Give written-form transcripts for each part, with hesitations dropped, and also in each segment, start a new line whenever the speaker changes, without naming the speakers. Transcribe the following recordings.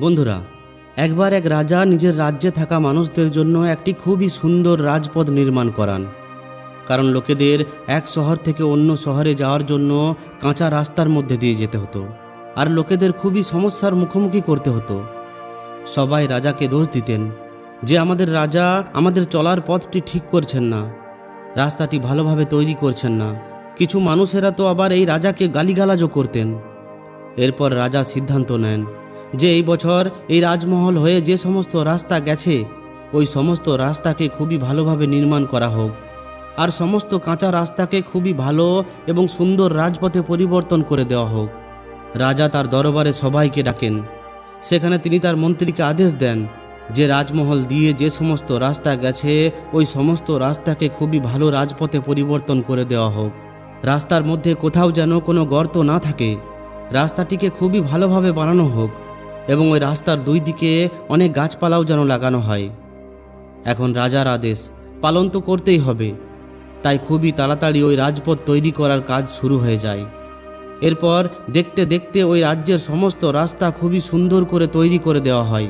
বন্ধুরা, একবার এক রাজা নিজের রাজ্যে থাকা মানুষদের জন্য একটি খুবই সুন্দর রাজপথ নির্মাণ করান। কারণ লোকেদের এক শহর থেকে অন্য শহরে যাওয়ার জন্য কাঁচা রাস্তার মধ্যে দিয়ে যেতে হতো, আর লোকেদের খুবই সমস্যার মুখোমুখি করতে হতো। সবাই রাজাকে দোষ দিতেন যে আমাদের রাজা আমাদের চলার পথটি ঠিক করছেন না, রাস্তাটি ভালোভাবে তৈরি করছেন না। কিছু মানুষেরা তো আবার এই রাজাকে গালিগালাজও করতেন। এরপর রাজা সিদ্ধান্ত নেন যে এই বছর এই রাজমহল হয়ে যে সমস্ত রাস্তা গেছে ওই সমস্ত রাস্তাকে খুবই ভালোভাবে নির্মাণ করা হোক, আর সমস্ত কাঁচা রাস্তাকে খুবই ভালো এবং সুন্দর রাজপথে পরিবর্তন করে দেওয়া হোক। রাজা তার দরবারে সবাইকে ডাকেন। সেখানে তিনি তার মন্ত্রীকে আদেশ দেন যে রাজমহল দিয়ে যে সমস্ত রাস্তা গেছে ওই সমস্ত রাস্তাকে খুবই ভালো রাজপথে পরিবর্তন করে দেওয়া হোক। রাস্তার মধ্যে কোথাও যেন কোনো গর্ত না থাকে, রাস্তাটিকে খুবই ভালোভাবে বানানো হোক এবং ওই রাস্তার দুই দিকে অনেক গাছপালাও যেন লাগানো হয়। এখন রাজার আদেশ পালন তো করতেই হবে, তাই খুবই তাড়াতাড়ি ওই রাজপথ তৈরি করার কাজ শুরু হয়ে যায়। এরপর দেখতে দেখতে ওই রাজ্যের সমস্ত রাস্তা খুবই সুন্দর করে তৈরি করে দেওয়া হয়।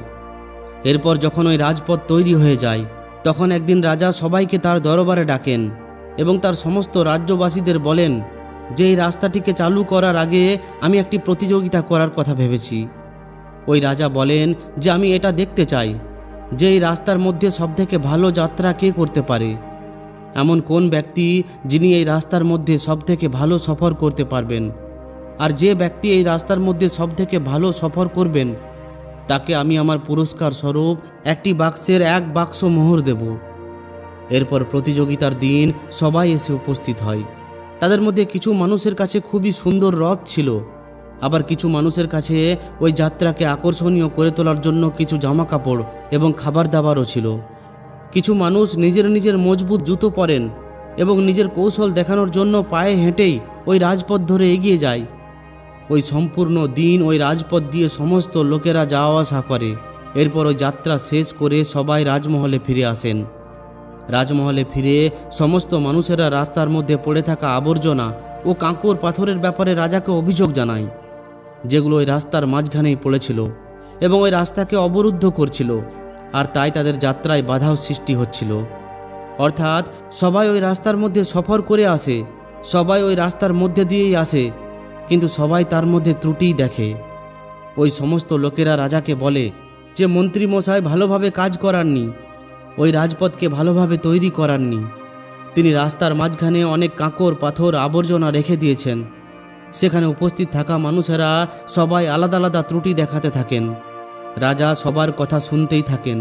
এরপর যখন ওই রাজপথ তৈরি হয়ে যায় তখন একদিন রাজা সবাইকে তার দরবারে ডাকেন এবং তার সমস্ত রাজ্যবাসীদের বলেন যে এই রাস্তাটিকে চালু করার আগে আমি একটি প্রতিযোগিতা করার কথা ভেবেছি। ওই রাজা বলেন যে আমি এটা দেখতে চাই যে এই রাস্তার মধ্যে সবথেকে ভালো যাত্রা কে করতে পারে। এমন কোন ব্যক্তি যিনি এই রাস্তার মধ্যে সবথেকে ভালো সফর করতে পারবেন, আর যে ব্যক্তি এই রাস্তার মধ্যে সবথেকে ভালো সফর করবেন তাকে আমি আমার পুরস্কার স্বরূপ একটি বাক্সের 1 বাক্স মোহর দেব। এরপর প্রতিযোগিতার দিন সবাই এসে উপস্থিত হয়। তাদের মধ্যে কিছু মানুষের কাছে খুবই সুন্দর রথ ছিল, আবার কিছু মানুষের কাছে ওই যাত্রাকে আকর্ষণীয় করে তোলার জন্য কিছু জামা কাপড় এবং খাবার দাবারও ছিল। কিছু মানুষ নিজের নিজের মজবুত জুতো পরেন এবং নিজের কৌশল দেখানোর জন্য পায়ে হেঁটেই ওই রাজপথ ধরে এগিয়ে যায়। ওই সম্পূর্ণ দিন ওই রাজপথ দিয়ে সমস্ত লোকেরা যাওয়া আসা করে। এরপর ওই যাত্রা শেষ করে সবাই রাজমহলে ফিরে আসেন। রাজমহলে ফিরে সমস্ত মানুষেরা রাস্তার মধ্যে পড়ে থাকা আবর্জনা ও কাঁকর পাথরের ব্যাপারে রাজাকে অভিযোগ জানায়, যেগুলো ওই রাস্তার মাঝখানেই পড়েছিল এবং ওই রাস্তাকে অবরুদ্ধ করছিল, আর তাই তাদের যাত্রায় বাধাও সৃষ্টি হচ্ছিল। অর্থাৎ সবাই ওই রাস্তার মধ্যে সফর করে আসে, সবাই ওই রাস্তার মধ্যে দিয়েই আসে, কিন্তু সবাই তার মধ্যে ত্রুটি দেখে। ওই সমস্ত লোকেরা রাজাকে বলে যে মন্ত্রী মশাই ভালোভাবে কাজ করাননি, ওই রাজপথকে ভালোভাবে তৈরি করাননি। তিনি রাস্তার মাঝখানে অনেক কাঁকর পাথর আবর্জনা রেখে দিয়েছেন। সেখানে উপস্থিত থাকা মানুষেরা সবাই আলাদা আলাদা ত্রুটি দেখাতে থাকেন। রাজা সবার কথা শুনতেই থাকেন।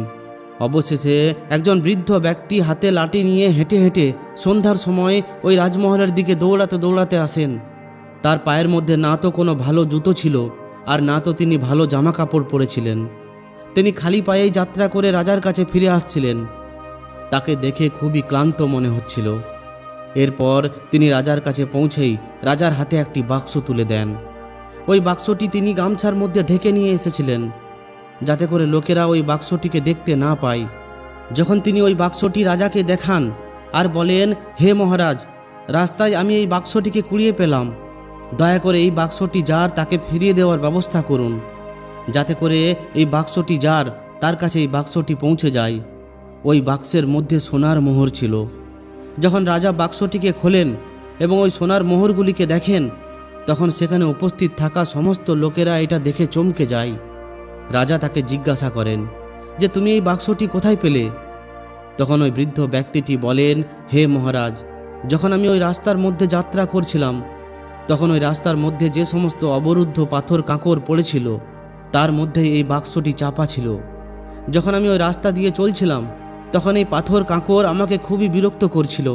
অবশেষে একজন বৃদ্ধ ব্যক্তি হাতে লাঠি নিয়ে হেঁটে হেঁটে সন্ধ্যার সময় ওই রাজমহলের দিকে দৌড়াতে দৌড়াতে আসেন। তার পায়ের মধ্যে না তো কোনো ভালো জুতো ছিল, আর না তো তিনি ভালো জামা কাপড় পরেছিলেন। তিনি খালি পায়েই যাত্রা করে রাজার কাছে ফিরে আসছিলেন। তাকে দেখে খুবই ক্লান্ত মনে হচ্ছিল। এরপর তিনি রাজার কাছে পৌঁছেই রাজার হাতে একটি বাক্স তুলে দেন। ওই বাক্সটি তিনি গামছার মধ্যে ঢেকে নিয়ে এসেছিলেন, যাতে করে লোকেরা ওই বাক্সটিকে দেখতে না পায়। যখন তিনি ওই বাক্সটি রাজাকে দেখান আর বলেন, হে মহারাজ, রাস্তায় আমি এই বাক্সটিকে কুড়িয়ে পেলাম, দয়া করে এই বাক্সটি যার তাকে ফিরিয়ে দেওয়ার ব্যবস্থা করুন, যাতে করে এই বাক্সটি যার তার কাছে এই বাক্সটি পৌঁছে যায়। ওই বাক্সের মধ্যে সোনার মোহর ছিল। যখন রাজা বাক্সটিকে খোলেন এবং ওই সোনার মোহরগুলিকে দেখেন তখন সেখানে উপস্থিত থাকা সমস্ত লোকেরা এটা দেখে চমকে যায়। রাজা তাকে জিজ্ঞাসা করেন যে তুমি এই বাক্সটি কোথায় পেলে? তখন ওই বৃদ্ধ ব্যক্তিটি বলেন, হে মহারাজ, যখন আমি ওই রাস্তার মধ্যে যাত্রা করছিলাম তখন ওই রাস্তার মধ্যে যে সমস্ত অবরুদ্ধ পাথর কাঁকর পড়েছিল তার মধ্যে এই বাক্সটি চাপা ছিল। যখন আমি ওই রাস্তা দিয়ে চলছিলাম তখন এই পাথর কাঁকর আমাকে খুবই বিরক্ত করছিল,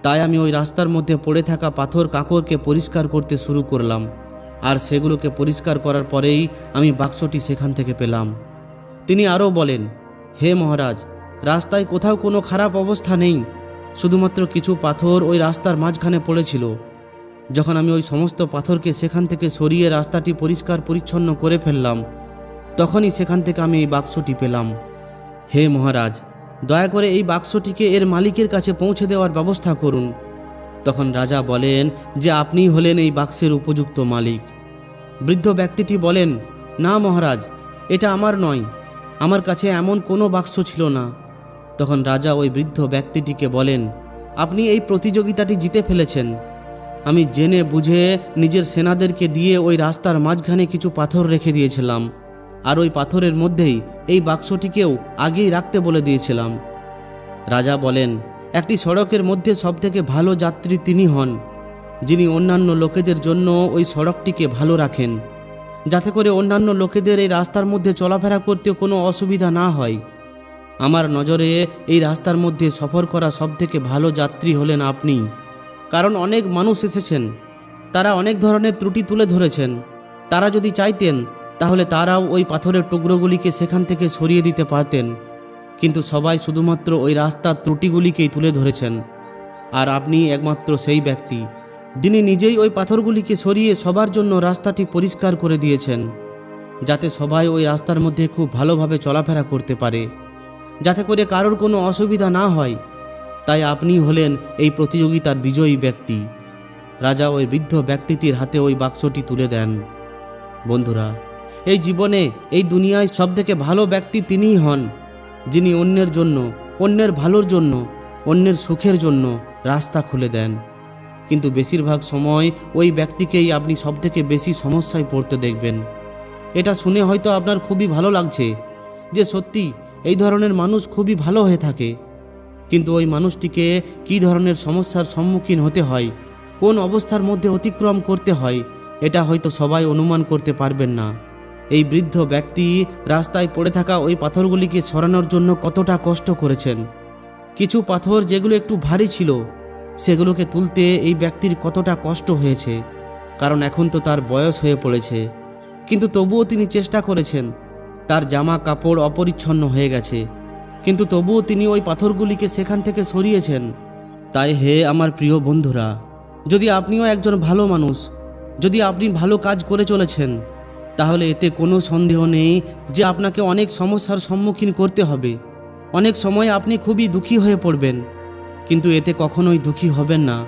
তাই আমি ওই রাস্তার মধ্যে পড়ে থাকা পাথর কাঁকরকে পরিষ্কার করতে শুরু করলাম, আর সেগুলোকে পরিষ্কার করার পরেই আমি বাক্সটি সেখান থেকে পেলাম। তিনি আরও বলেন, হে মহারাজ, রাস্তায় কোথাও কোনো খারাপ অবস্থা নেই, শুধুমাত্র কিছু পাথর ওই রাস্তার মাঝখানে পড়েছিল। যখন আমি ওই সমস্ত পাথরকে সেখান থেকে সরিয়ে রাস্তাটি পরিষ্কার পরিচ্ছন্ন করে ফেললাম তখনই সেখান থেকে আমি এই বাক্সটি পেলাম। হে মহারাজ, দয়া করে এই বাক্সটিকে এর মালিকের কাছে পৌঁছে দেওয়ার ব্যবস্থা করুন। তখন রাজা বলেন যে আপনিই হলেন এই বাক্সের উপযুক্ত মালিক। বৃদ্ধ ব্যক্তিটি বলেন, না মহারাজ, এটা আমার নয়, আমার কাছে এমন কোনো বাক্স ছিল না। তখন রাজা ওই বৃদ্ধ ব্যক্তিটিকে বলেন, আপনি এই প্রতিযোগিতাটি জিতে ফেলেছেন। আমি জেনে বুঝে নিজের সেনাদেরকে দিয়ে ওই রাস্তার মাঝখানে কিছু পাথর রেখে দিয়েছিলাম, আর ওই পাথরের মধ্যেই এই বাক্সটিকেও আগেই রাখতে বলে দিয়েছিলাম। রাজা বলেন, একটি সড়কের মধ্যে সবথেকে ভালো যাত্রী তিনি হন, যিনি অন্যান্য লোকেদের জন্য ওই সড়কটিকে ভালো রাখেন, যাতে করে অন্যান্য লোকেদের এই রাস্তার মধ্যে চলাফেরা করতে কোনো অসুবিধা না হয়। আমার নজরে এই রাস্তার মধ্যে সফর করা সবথেকে ভালো যাত্রী হলেন আপনি। কারণ অনেক মানুষ এসেছেন, তারা অনেক ধরনের ত্রুটি তুলে ধরেছেন। তারা যদি চাইতেন তাহলে তারাও ওই পাথরের টুকরোগুলিকে সেখান থেকে সরিয়ে দিতে পারতেন, কিন্তু সবাই শুধুমাত্র ওই রাস্তার ত্রুটিগুলিকেই তুলে ধরেছেন। আর আপনি একমাত্র সেই ব্যক্তি যিনি নিজেই ওই পাথরগুলিকে সরিয়ে সবার জন্য রাস্তাটি পরিষ্কার করে দিয়েছেন, যাতে সবাই ওই রাস্তার মধ্যে খুব ভালোভাবে চলাফেরা করতে পারে, যাতে করে কারোর কোনো অসুবিধা না হয়। তাই আপনি হলেন এই প্রতিযোগিতার বিজয়ী ব্যক্তি। রাজা ওই বৃদ্ধ ব্যক্তিটির হাতে ওই বাক্সটি তুলে দেন। বন্ধুরা, এই জীবনে, এই দুনিয়ায় সবথেকে ভালো ব্যক্তি তিনিই হন, যিনি অন্যের জন্য, অন্যের ভালোর জন্য, অন্যের সুখের জন্য রাস্তা খুলে দেন। কিন্তু বেশিরভাগ সময় ওই ব্যক্তিকেই আপনি সবথেকে বেশি সমস্যায় পড়তে দেখবেন। এটা শুনে হয়তো আপনার খুবই ভালো লাগছে যে সত্যি এই ধরনের মানুষ খুবই ভালো হয়ে থাকে, কিন্তু ওই মানুষটিকে কী ধরনের সমস্যার সম্মুখীন হতে হয়, কোন অবস্থার মধ্যে অতিক্রম করতে হয়, এটা হয়তো সবাই অনুমান করতে পারবেন না। এই বৃদ্ধ ব্যক্তি রাস্তায় পড়ে থাকা ওই পাথরগুলিকে সরানোর জন্য কতটা কষ্ট করেছেন। কিছু পাথর যেগুলো একটু ভারী ছিল, সেগুলোকে তুলতে এই ব্যক্তির কতটা কষ্ট হয়েছে, কারণ এখন তো তার বয়স হয়ে পড়েছে। কিন্তু তবুও তিনি চেষ্টা করেছেন। তার জামা কাপড় অপরিচ্ছন্ন হয়ে গেছে, কিন্তু তবুও তিনি ওই পাথরগুলিকে সেখান থেকে সরিয়েছেন। তাই হে আমার প্রিয় বন্ধুরা, যদি আপনিও একজন ভালো মানুষ, যদি আপনি ভালো কাজ করে চলেছেন, তাহলে এতে কোনো সন্দেহ নেই যে আপনাকে অনেক সমস্যার সম্মুখীন করতে হবে। অনেক সময় আপনি খুবই দুঃখী হয়ে পড়বেন, কিন্তু এতে কখনোই দুঃখী হবেন না,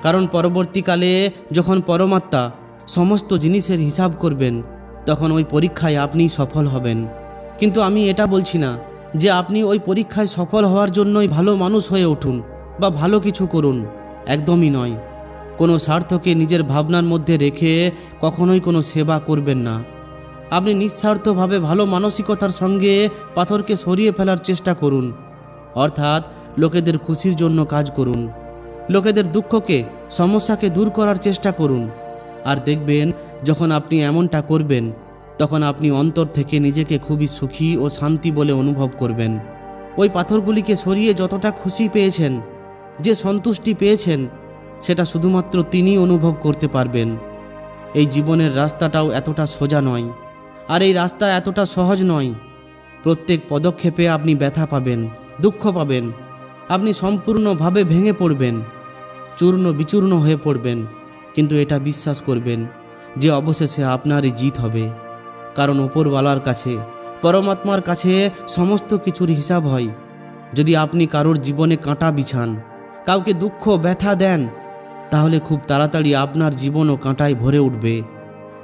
কারণ পরবর্তীকালে যখন পরমাত্মা সমস্ত জিনিসের হিসাব করবেন, তখন ওই পরীক্ষায় আপনি সফল হবেন। কিন্তু আমি এটা বলছি না যে আপনি ওই পরীক্ষায় সফল হওয়ার জন্যই ভালো মানুষ হয়ে উঠুন বা ভালো কিছু করুন, একদমই নয়। কোনো স্বার্থকে নিজের ভাবনার মধ্যে রেখে কখনোই কোনো সেবা করবেন না। আপনি নিঃস্বার্থভাবে ভালো মানসিকতার সঙ্গে পাথরকে সরিয়ে ফেলার চেষ্টা করুন, অর্থাৎ লোকেদের খুশির জন্য কাজ করুন, লোকেদের দুঃখকে, সমস্যাকে দূর করার চেষ্টা করুন। আর দেখবেন যখন আপনি এমনটা করবেন, তখন আপনি অন্তর থেকে নিজেকে খুবই সুখী ও শান্তি বলে অনুভব করবেন। ওই পাথরগুলিকে সরিয়ে যতটা খুশি পেয়েছেন, যে সন্তুষ্টি পেয়েছেন, সেটা শুধুমাত্র তিনিই অনুভব করতে পারবেন। এই জীবনের রাস্তাটাও এতটা সোজা নয়, আর এই রাস্তা এতটা সহজ নয়। প্রত্যেক পদক্ষেপে আপনি ব্যথা পাবেন, দুঃখ পাবেন, আপনি সম্পূর্ণভাবে ভেঙে পড়বেন, চূর্ণ বিচূর্ণ হয়ে পড়বেন। কিন্তু এটা বিশ্বাস করবেন যে অবশেষে আপনারই জিত হবে, কারণ ওপরওয়ালার কাছে, পরমাত্মার কাছে সমস্ত কিছুর হিসাব হয়। যদি আপনি কারোর জীবনে কাঁটা বিছান, কাউকে দুঃখ ব্যথা দেন, তাহলে খুব তাড়াতাড়ি আপনার জীবনও কাঁটায় ভরে উঠবে।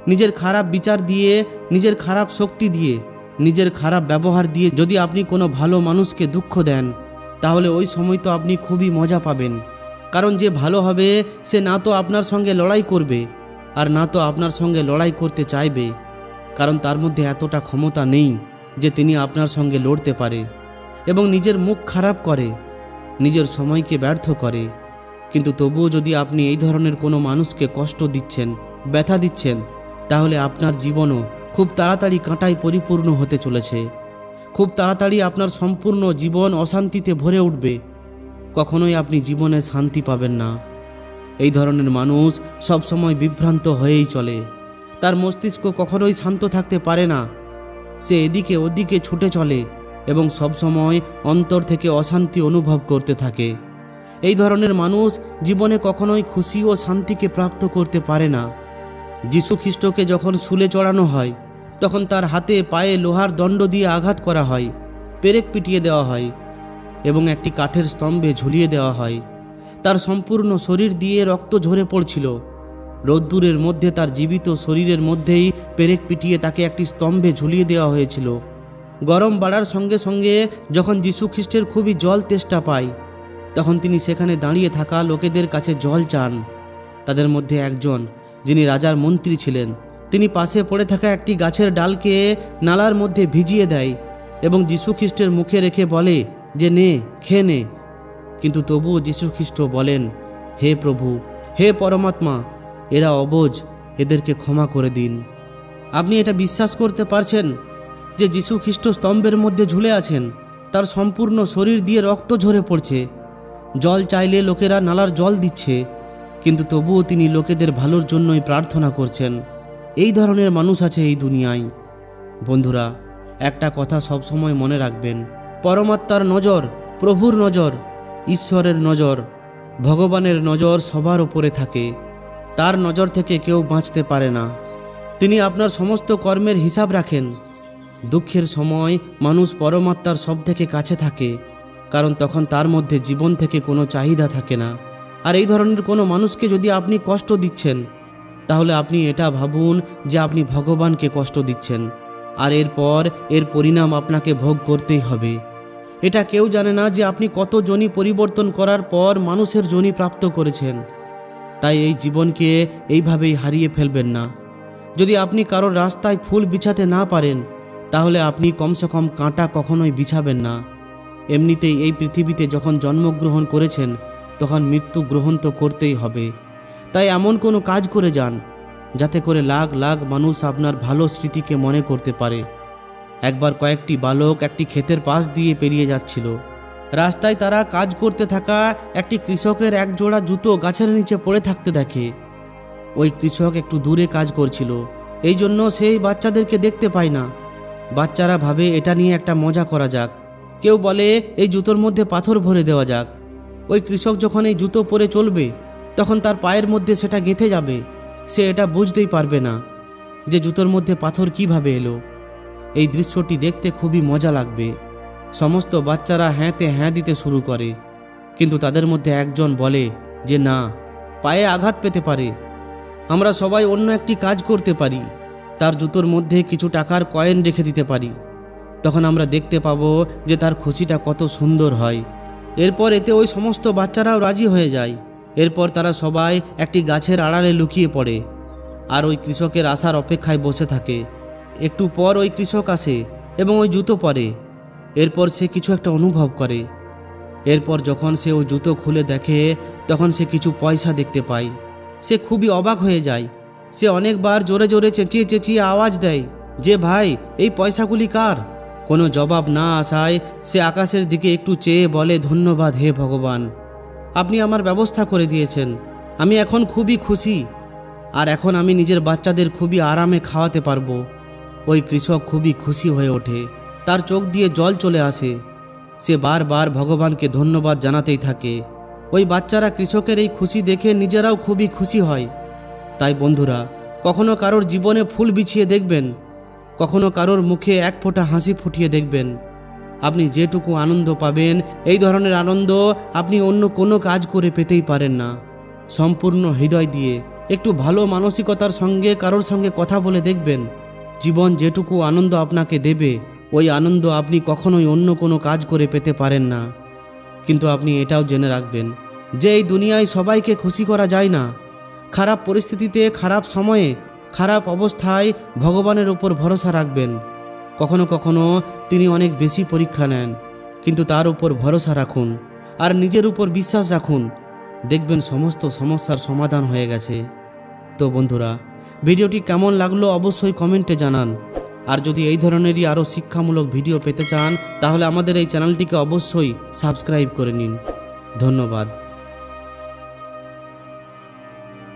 নিজের খারাপ বিচার দিয়ে, নিজের খারাপ শক্তি দিয়ে, নিজের খারাপ ব্যবহার দিয়ে যদি আপনি কোনো ভালো মানুষকে দুঃখ দেন, তাহলে ওই সময় তো আপনি খুবই মজা পাবেন। কারণ যে ভালো হবে সে না তো আপনার সঙ্গে লড়াই করবে, আর না তো আপনার সঙ্গে লড়াই করতে চাইবে, কারণ তার মধ্যে এতটা ক্ষমতা নেই যে তিনি আপনার সঙ্গে লড়তে পারে। এবং নিজের মুখ খারাপ করে, নিজের সময়কে ব্যর্থ করে। কিন্তু তবুও যদি আপনি এই ধরনের কোনো মানুষকে কষ্ট দিচ্ছেন, ব্যথা দিচ্ছেন, তাহলে আপনার জীবনও খুব তাড়াতাড়ি কাঁটায় পরিপূর্ণ হতে চলেছে। খুব তাড়াতাড়ি আপনার সম্পূর্ণ জীবন অশান্তিতে ভরে উঠবে। কখনোই আপনি জীবনে শান্তি পাবেন না। এই ধরনের মানুষ সবসময় বিভ্রান্ত হয়েই চলে। তার মস্তিষ্ক কখনোই শান্ত থাকতে পারে না। সে এদিকে ওদিকে ছুটে চলে এবং সবসময় অন্তর থেকে অশান্তি অনুভব করতে থাকে। এই ধরনের মানুষ জীবনে কখনোই খুশি ও শান্তিকে প্রাপ্ত করতে পারে না। যীশু খ্রিস্টকে যখন শুলে চড়ানো হয়, তখন তার হাতে পায়ে লোহার দণ্ড দিয়ে আঘাত করা হয়, পেরেক পিটিয়ে দেওয়া হয় এবং একটি কাঠের স্তম্ভে ঝুলিয়ে দেওয়া হয়। তার সম্পূর্ণ শরীর দিয়ে রক্ত ঝরে পড়ছিল। রোদ্দুরের মধ্যে তার জীবিত শরীরের মধ্যেই পেরেক পিটিয়ে তাকে একটি স্তম্ভে ঝুলিয়ে দেওয়া হয়েছিল। গরম বাড়ার সঙ্গে সঙ্গে যখন যীশু খ্রিস্টের খুবই জল তেষ্টা পায়, তখন তিনি সেখানে দাঁড়িয়ে থাকা লোকেদের কাছে জল চান। তাদের মধ্যে একজন, যিনি রাজার মন্ত্রী ছিলেন, তিনি পাশে পড়ে থাকা একটি গাছের ডালকে নালার মধ্যে ভিজিয়ে দেয় এবং যীশু খ্রিস্টের মুখে রেখে বলে যে নে, খেয়ে নে। কিন্তু তবুও যীশু খ্রিস্ট বলেন, হে প্রভু, হে পরমাত্মা, এরা অবোঝ, এদেরকে ক্ষমা করে দিন। আপনি এটা বিশ্বাস করতে পারছেন যে যীশু খ্রিস্ট স্তম্ভের মধ্যে ঝুলে আছেন, তার সম্পূর্ণ শরীর দিয়ে রক্ত ঝরে পড়ছে, জল চাইলে লোকেরা নালার জল দিচ্ছে, কিন্তু তবুও তিনি লোকেদের ভালোর জন্যই প্রার্থনা করছেন। এই ধরনের মানুষ আছে এই দুনিয়ায়। বন্ধুরা, একটা কথা সবসময় মনে রাখবেন, পরমাত্মার নজর, প্রভুর নজর, ঈশ্বরের নজর, ভগবানের নজর সবার ওপরে থাকে। তার নজর থেকে কেউ বাঁচতে পারে না। তিনি আপনার সমস্ত কর্মের হিসাব রাখেন। দুঃখের সময় মানুষ পরমাত্মার সব থেকে কাছে থাকে, কারণ তখন তার মধ্যে জীবন থেকে কোনো চাহিদা থাকে না। আর এই ধরনের কোনো মানুষকে যদি আপনি কষ্ট দিচ্ছেন, তাহলে আপনি এটা ভাবুন যে আপনি ভগবানকে কষ্ট দিচ্ছেন, আর এরপর এর পরিণাম আপনাকে ভোগ করতেই হবে। এটা কেউ জানে না যে আপনি কত যোনি পরিবর্তন করার পর মানুষের যোনি প্রাপ্ত করেছেন। তাই এই জীবনকে এইভাবেই হারিয়ে ফেলবেন না। যদি আপনি কারোর রাস্তায় ফুল বিছাতে না পারেন, তাহলে আপনি কমসে কম কাঁটা কখনোই বিছাবেন না। এমনিতেই এই পৃথিবীতে যখন জন্মগ্রহণ করেছেন, তখন মৃত্যু গ্রহণ তো করতেই হবে। তাই এমন কোনো কাজ করে যান যাতে করে লাখ লাখ মানুষ আপনার ভালো স্মৃতিকে মনে করতে পারে। একবার কয়েকটি বালক একটি ক্ষেতের পাশ দিয়ে পেরিয়ে যাচ্ছিল। রাস্তায় তারা কাজ করতে থাকা একটি কৃষকের এক জোড়া জুতো গাছের নিচে পড়ে থাকতে দেখে। ওই কৃষক একটু দূরে কাজ করছিল, এই জন্য সেই বাচ্চাদেরকে দেখতে পায় না। বাচ্চারা ভাবে এটা নিয়ে একটা মজা করা যাক। কেউ বলে এই জুতোর মধ্যে পাথর ভরে দেওয়া যাক। ওই কৃষক যখন এই জুতো পরে চলবে, তখন তার পায়ের মধ্যে সেটা গেঁথে যাবে। সে এটা বুঝতেই পারবে না যে জুতোর মধ্যে পাথর কিভাবে এলো। এই দৃশ্যটি দেখতে খুবই মজা লাগবে। সমস্ত বাচ্চারা হ্যাঁতে হ্যাঁ দিতে শুরু করে, কিন্তু তাদের মধ্যে একজন বলে যে না, পায়ে আঘাত পেতে পারে, আমরা সবাই অন্য একটি কাজ করতে পারি, তার জুতোর মধ্যে কিছু টাকার কয়েন রেখে দিতে পারি, তখন আমরা দেখতে পাবো যে তার খুশিটা কত সুন্দর হয়। এরপর এতে ওই সমস্ত বাচ্চারাও রাজি হয়ে যায়। এরপর তারা সবাই একটি গাছের আড়ালে লুকিয়ে পড়ে আর ওই কৃষকের আসার অপেক্ষায় বসে থাকে। একটু পর ওই কৃষক আসে এবং ওই জুতো পরে। এরপর সে কিছু একটা অনুভব করে। এরপর যখন সে ওই জুতো খুলে দেখে, তখন সে কিছু পয়সা দেখতে পায়। সে খুবই অবাক হয়ে যায়। সে অনেকবার জোরে জোরে চেঁচিয়ে চেঁচিয়ে আওয়াজ দেয় যে ভাই, এই পয়সাগুলি কার? কোনো জবাব না আসায় সে আকাশের দিকে একটু চেয়ে বলে, ধন্যবাদ হে ভগবান, আপনি আমার ব্যবস্থা করে দিয়েছেন। আমি এখন খুবই খুশি, আর এখন আমি নিজের বাচ্চাদের খুবই আরামে খাওয়াতে পারবো। ওই কৃষক খুবই খুশি হয়ে ওঠে, তার চোখ দিয়ে জল চলে আসে। সে বারবার ভগবানকে ধন্যবাদ জানাতেই থাকে। ওই বাচ্চারা কৃষকের এই খুশি দেখে নিজেরাও খুবই খুশি হয়। তাই বন্ধুরা, কখনো কারোর জীবনে ফুল বিছিয়ে দেখবেন, কখনো কারোর মুখে এক ফোঁটা হাসি ফুটিয়ে দেখবেন। আপনি যেটুকু আনন্দ পাবেন, এই ধরনের আনন্দ আপনি অন্য কোনো কাজ করে পেতেই পারেন না। সম্পূর্ণ হৃদয় দিয়ে একটু ভালো মানসিকতার সঙ্গে কারোর সঙ্গে কথা বলে দেখবেন, জীবন যেটুকু আনন্দ আপনাকে দেবে, ওই আনন্দ আপনি কখনোই অন্য কোনো কাজ করে পেতে পারেন না। কিন্তু আপনি এটাও জেনে রাখবেন যে এই দুনিয়ায় সবাইকে খুশি করা যায় না। খারাপ পরিস্থিতিতে, খারাপ সময়ে, খারাপ অবস্থায় ভগবানের ওপর ভরসা রাখবেন। কখনো কখনো তিনি অনেক বেশি পরীক্ষা নেন, কিন্তু তার উপর ভরসা রাখুন আর নিজের উপর বিশ্বাস রাখুন, দেখবেন সমস্ত সমস্যার সমাধান হয়ে গেছে। তো বন্ধুরা, ভিডিওটি কেমন লাগলো অবশ্যই কমেন্টে জানান। আর যদি এই ধরনেরই আরও শিক্ষামূলক ভিডিও পেতে চান, তাহলে আমাদের এই চ্যানেলটিকে অবশ্যই সাবস্ক্রাইব করে নিন। ধন্যবাদ।